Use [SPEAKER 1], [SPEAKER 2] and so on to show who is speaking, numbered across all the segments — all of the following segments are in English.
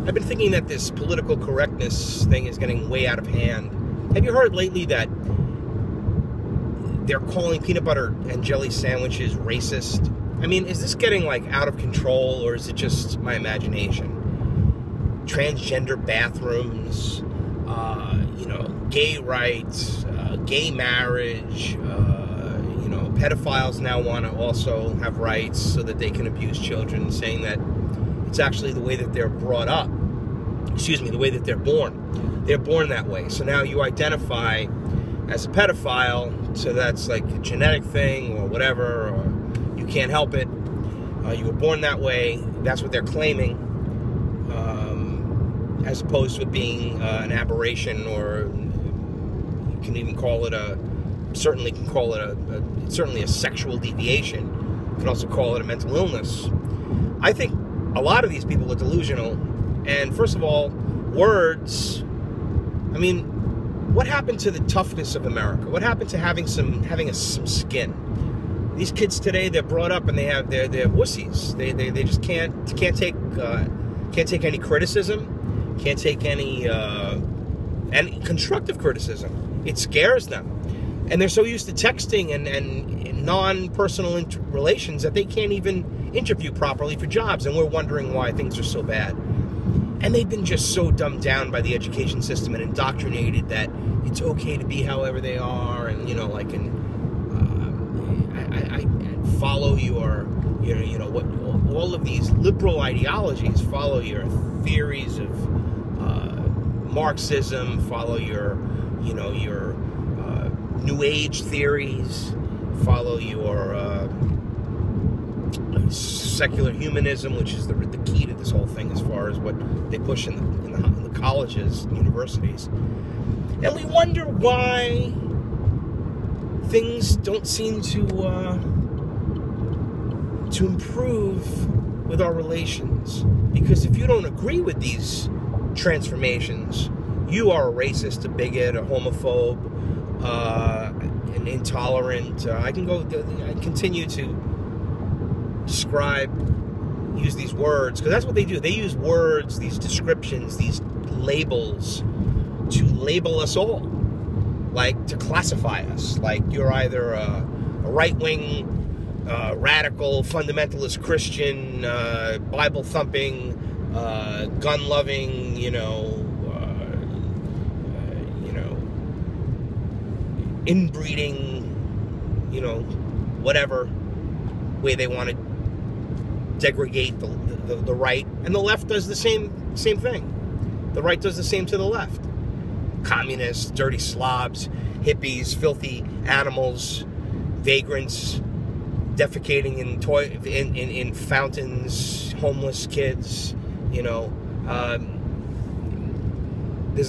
[SPEAKER 1] I've been thinking that this political correctness thing is getting way out of hand. Have you heard lately that they're calling peanut butter and jelly sandwiches racist? I mean, is this getting like out of control, or is it just my imagination? Transgender bathrooms, gay rights, gay marriage, pedophiles now want to also have rights so that they can abuse children, saying that it's actually the way that they're brought up. Excuse me, the way that they're born. They're born that way. So now you identify as a pedophile, so that's like a genetic thing or whatever, or you can't help it. You were born that way. That's what they're claiming, as opposed to it being an aberration, or you can even call it certainly a sexual deviation. You can also call it a mental illness. I think a lot of these people are delusional. And first of all, words. I mean, what happened to the toughness of America? What happened to having some skin? These kids today, they're brought up and they're wussies. They just can't take any criticism, can't take any constructive criticism. It scares them. And they're so used to texting and non-personal relations that they can't even interview properly for jobs. And we're wondering why things are so bad. And they've been just so dumbed down by the education system and indoctrinated that it's okay to be however they are, and I follow your what all of these liberal ideologies, follow your theories of Marxism, follow your New Age theories, follow your secular humanism, which is the key to this whole thing as far as what they push in the colleges and universities. And we wonder why things don't seem to improve with our relations. Because if you don't agree with these transformations, you are a racist, a bigot, a homophobe, an intolerant. I continue to use these words, because that's what they do. They use words, these descriptions, these labels to label us all, like to classify us. Like you're either a right-wing, radical, fundamentalist Christian, Bible-thumping, gun-loving, inbreeding, whatever way they want to degrade the right, and the left does the same thing. The right does the same to the left. Communists, dirty slobs, hippies, filthy animals, vagrants, defecating in fountains, homeless kids. There's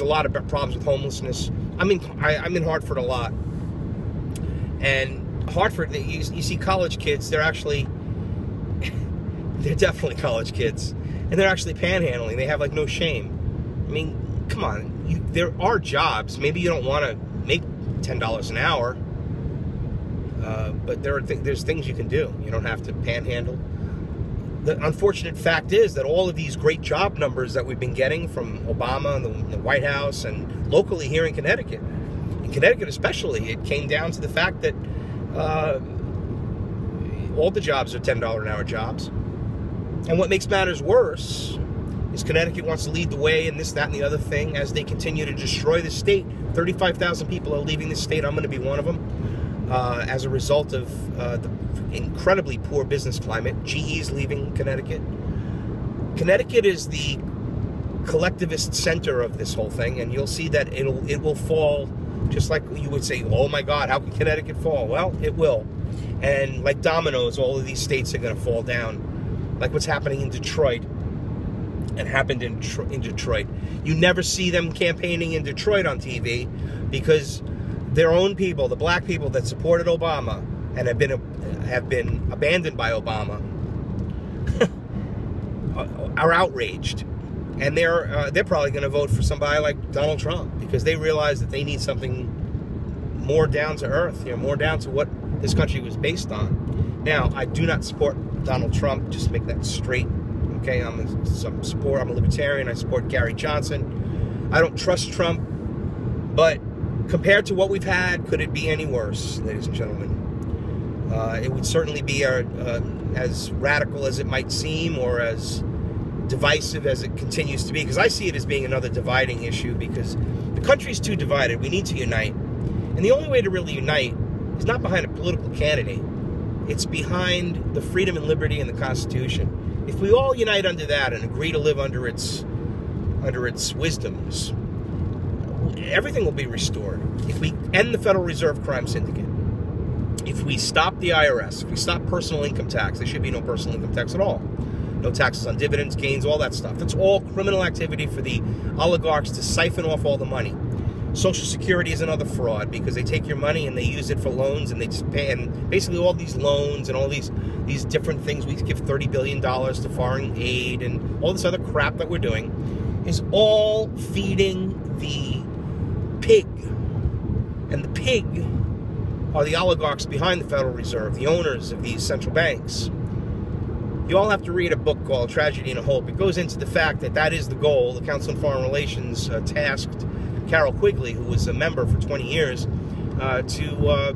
[SPEAKER 1] a lot of problems with homelessness. I'm in Hartford a lot, and Hartford, you see college kids. They're definitely college kids, and they're actually panhandling. They have like no shame. I mean, come on. There are jobs. Maybe you don't want to make $10 an hour, but there's things you can do. You don't have to panhandle. The unfortunate fact is that all of these great job numbers that we've been getting from Obama and the White House and locally here in Connecticut especially, it came down to the fact that all the jobs are $10 an hour jobs. And what makes matters worse is Connecticut wants to lead the way in this, that, and the other thing as they continue to destroy the state. 35,000 people are leaving the state. I'm going to be one of them as a result of the incredibly poor business climate. GE's leaving Connecticut. Connecticut is the collectivist center of this whole thing, and you'll see that it will fall, just like you would say, oh my God, how can Connecticut fall? Well, it will. And like dominoes, all of these states are going to fall down. Like what's happening in Detroit and happened in Detroit. You never see them campaigning in Detroit on TV because their own people, the black people that supported Obama and have been abandoned by Obama, are outraged. And they're probably going to vote for somebody like Donald Trump because they realize that they need something more down to earth, more down to what this country was based on. Now, I do not support Donald Trump, just to make that straight Okay, I'm a libertarian. I support Gary Johnson. I don't trust Trump, but compared to what we've had, could it be any worse, ladies and gentlemen? It would certainly be as radical as it might seem, or as divisive as it continues to be, because I see it as being another dividing issue, because the country's too divided. We need to unite. And the only way to really unite is not behind a political candidate. It's behind the freedom and liberty in the Constitution. If we all unite under that and agree to live under its wisdoms, everything will be restored. If we end the Federal Reserve crime syndicate, if we stop the IRS, if we stop personal income tax, there should be no personal income tax at all. No taxes on dividends, gains, all that stuff. It's all criminal activity for the oligarchs to siphon off all the money. Social Security is another fraud, because they take your money and they use it for loans, and they just pay, and basically all these loans and all these different things. We give $30 billion to foreign aid and all this other crap that we're doing is all feeding the pig. And the pig are the oligarchs behind the Federal Reserve, the owners of these central banks. You all have to read a book called Tragedy and Hope. It goes into the fact that that is the goal. The Council on Foreign Relations tasked Carol Quigley, who was a member for 20 years, to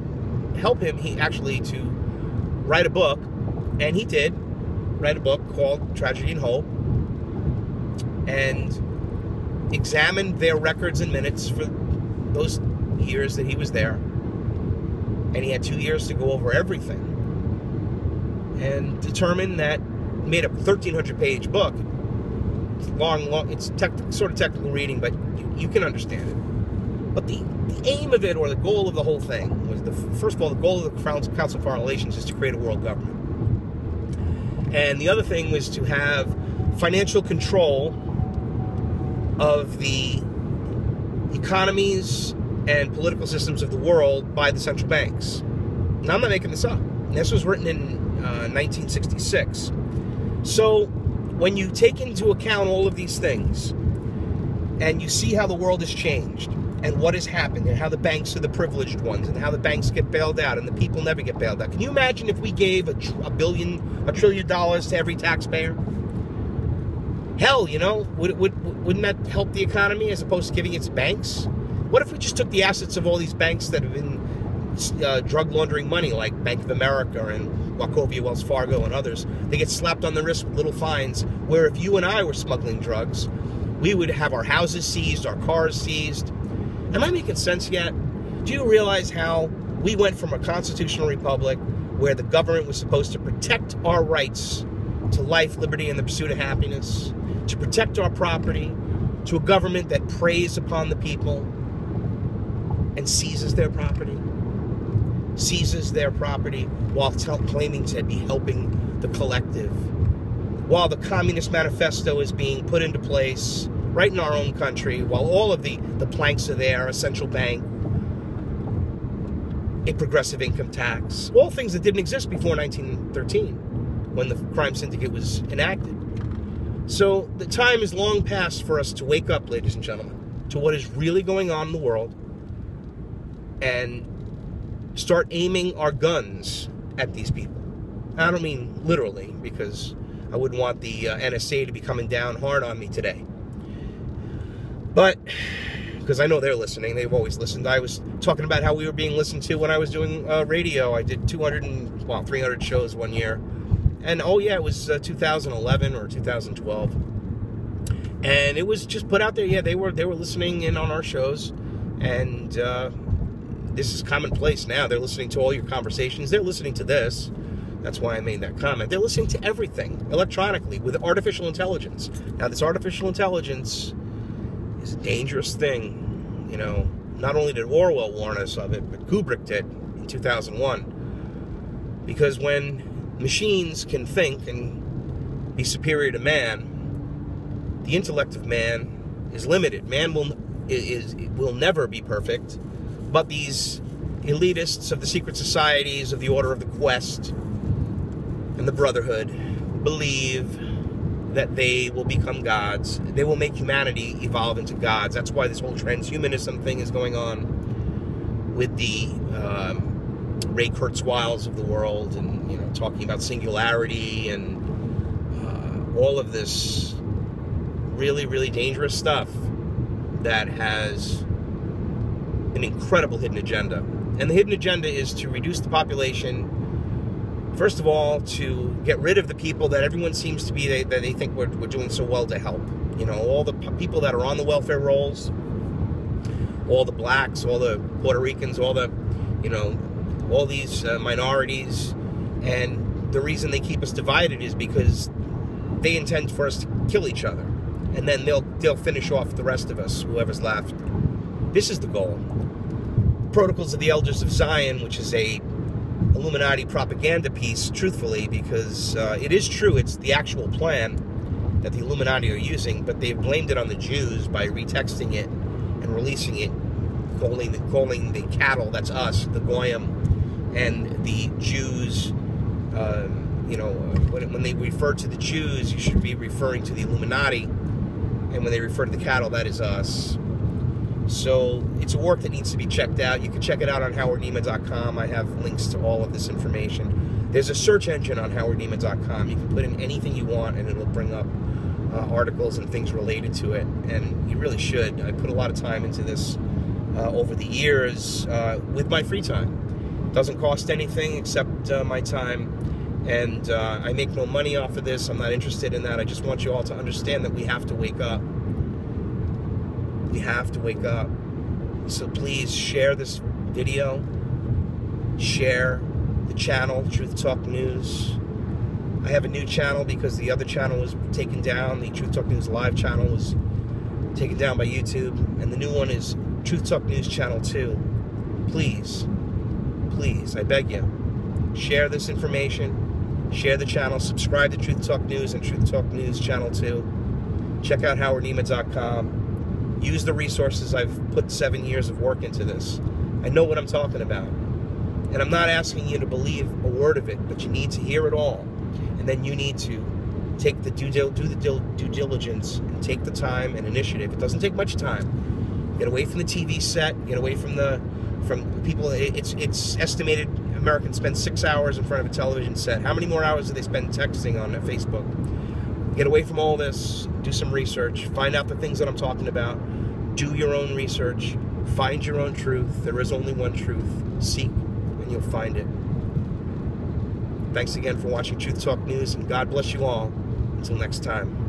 [SPEAKER 1] help him, to write a book. And he did write a book called Tragedy and Hope, and examined their records and minutes for those years that he was there. And he had 2 years to go over everything, and determined that, made a 1,300-page book. It's long, it's sort of technical reading, but you can understand it. But the aim of it, or the goal of the whole thing, was, first of all, the goal of the Council of Foreign Relations is to create a world government. And the other thing was to have financial control of the economies and political systems of the world by the central banks. Now, I'm not making this up. This was written in 1966. So when you take into account all of these things, and you see how the world has changed, and what has happened, and how the banks are the privileged ones, and how the banks get bailed out, and the people never get bailed out. Can you imagine if we gave $1 trillion to every taxpayer? Hell, wouldn't that help the economy as opposed to giving it to banks? What if we just took the assets of all these banks that have been drug laundering money, like Bank of America and Wachovia, Wells Fargo, and others? They get slapped on the wrist with little fines, where if you and I were smuggling drugs, we would have our houses seized, our cars seized. Am I making sense yet? Do you realize how we went from a constitutional republic where the government was supposed to protect our rights to life, liberty, and the pursuit of happiness, to protect our property, to a government that preys upon the people and seizes their property while claiming to be helping the collective, while the Communist Manifesto is being put into place right in our own country, while all of the planks are there, a central bank, a progressive income tax, all things that didn't exist before 1913 when the crime syndicate was enacted. So the time is long past for us to wake up, ladies and gentlemen, to what is really going on in the world, and start aiming our guns at these people. I don't mean literally, because I wouldn't want the NSA to be coming down hard on me today. But, because I know they're listening, they've always listened. I was talking about how we were being listened to when I was doing radio. I did 300 shows one year. And, oh yeah, it was 2011 or 2012. And it was just put out there, yeah, they were listening in on our shows. And this is commonplace now. They're listening to all your conversations. They're listening to this. That's why I made that comment. They're listening to everything electronically with artificial intelligence. Now, this artificial intelligence is a dangerous thing. Not only did Orwell warn us of it, but Kubrick did in 2001. Because when machines can think and be superior to man, the intellect of man is limited. Man will never be perfect, but these elitists of the secret societies of the Order of the Quest and the Brotherhood believe that they will become gods. They will make humanity evolve into gods. That's why this whole transhumanism thing is going on with the Ray Kurzweils of the world, and talking about singularity and all of this really, really dangerous stuff that has an incredible hidden agenda. And the hidden agenda is to reduce the population, first of all, to get rid of the people that everyone seems to be, that they think we're doing so well to help. You know, all the people that are on the welfare rolls, all the blacks, all the Puerto Ricans, all the, you know, all these minorities. And the reason they keep us divided is because they intend for us to kill each other. And then they'll finish off the rest of us, whoever's left. This is the goal. Protocols of the Elders of Zion, which is a Illuminati propaganda piece, truthfully, because it is true, it's the actual plan that the Illuminati are using, but they've blamed it on the Jews by retexting it and releasing it, calling the cattle, that's us, the Goyim, and the Jews, you know, when they refer to the Jews, you should be referring to the Illuminati, and when they refer to the cattle, that is us. So it's a work that needs to be checked out. You can check it out on howardneiman.com. I have links to all of this information. There's a search engine on howardneiman.com. You can put in anything you want, and it'll bring up articles and things related to it. And you really should. I put a lot of time into this over the years with my free time. It doesn't cost anything except my time. And I make no money off of this. I'm not interested in that. I just want you all to understand that we have to wake up. We have to wake up. So please share this video. Share the channel, Truth Talk News. I have a new channel because the other channel was taken down. The Truth Talk News live channel was taken down by YouTube. And the new one is Truth Talk News Channel 2. Please, please, I beg you, share this information. Share the channel. Subscribe to Truth Talk News and Truth Talk News Channel 2. Check out howardneiman.com. Use the resources. I've put 7 years of work into this. I know what I'm talking about. And I'm not asking you to believe a word of it, but you need to hear it all. And then you need to take the due diligence and take the time and initiative. It doesn't take much time. Get away from the TV set. Get away from people. It's estimated Americans spend 6 hours in front of a television set. How many more hours do they spend texting on Facebook? Get away from all this. Do some research. Find out the things that I'm talking about. Do your own research. Find your own truth. There is only one truth. Seek, and you'll find it. Thanks again for watching Truth Talk News, and God bless you all. Until next time.